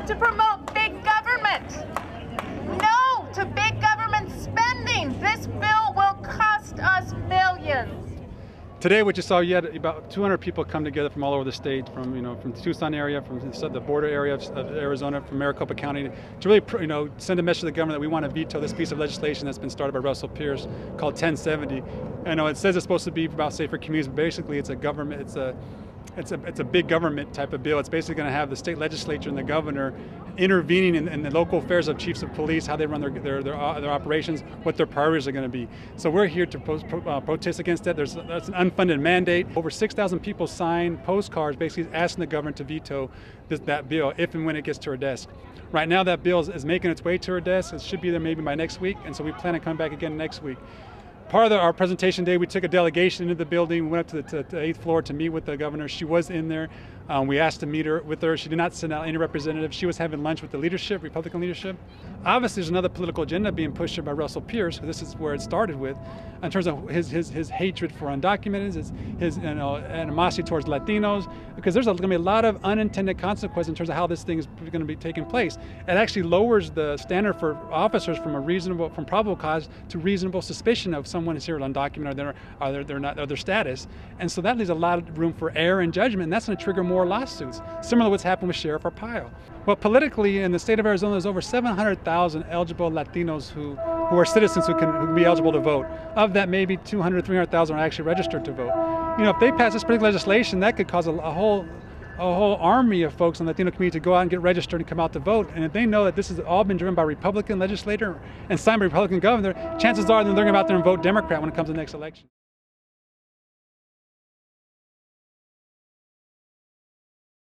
to promote big government. No to big government spending. This bill will cost us millions. Today, we just saw you had about 200 people come together from all over the state, from the Tucson area, from the border area of Arizona, from Maricopa County, to really send a message to the government that we want to veto this piece of legislation that's been started by Russell Pierce called 1070. I know it says it's supposed to be about safer communities, but basically it's a government, it's a big government type of bill. It's basically going to have the state legislature and the governor intervening in the local affairs of chiefs of police, how they run their operations, what their priorities are going to be. So we're here to protest against that. That's an unfunded mandate. Over 6,000 people signed postcards basically asking the government to veto that bill if and when it gets to our desk. Right now that bill is making its way to our desk. It should be there maybe by next week, and so we plan on coming back again next week. Part of our presentation day, we took a delegation into the building. We went up to the 8th floor to meet with the governor. She was in there. We asked to meet with her. She did not send out any representatives. She was having lunch with the leadership, Republican leadership. Obviously, there's another political agenda being pushed by Russell Pierce. This is where it started with, in terms of his hatred for undocumented, his animosity towards Latinos, because there's going to be a lot of unintended consequences in terms of how this thing is going to be taking place. It actually lowers the standard for officers from probable cause to reasonable suspicion of someone is here undocumented or their status, and so that leaves a lot of room for error and judgment, and that's going to trigger more lawsuits, similar to what's happened with Sheriff Arpaio. Well, politically, in the state of Arizona, there's over 700,000 eligible Latinos who are citizens who can be eligible to vote. Of that, maybe 200, 300,000 are actually registered to vote. If they pass this particular legislation, that could cause a whole army of folks in the Latino community to go out and get registered and come out to vote. And if they know that this has all been driven by Republican legislator and signed by Republican governor, chances are they're going to go out there and vote Democrat when it comes to the next election.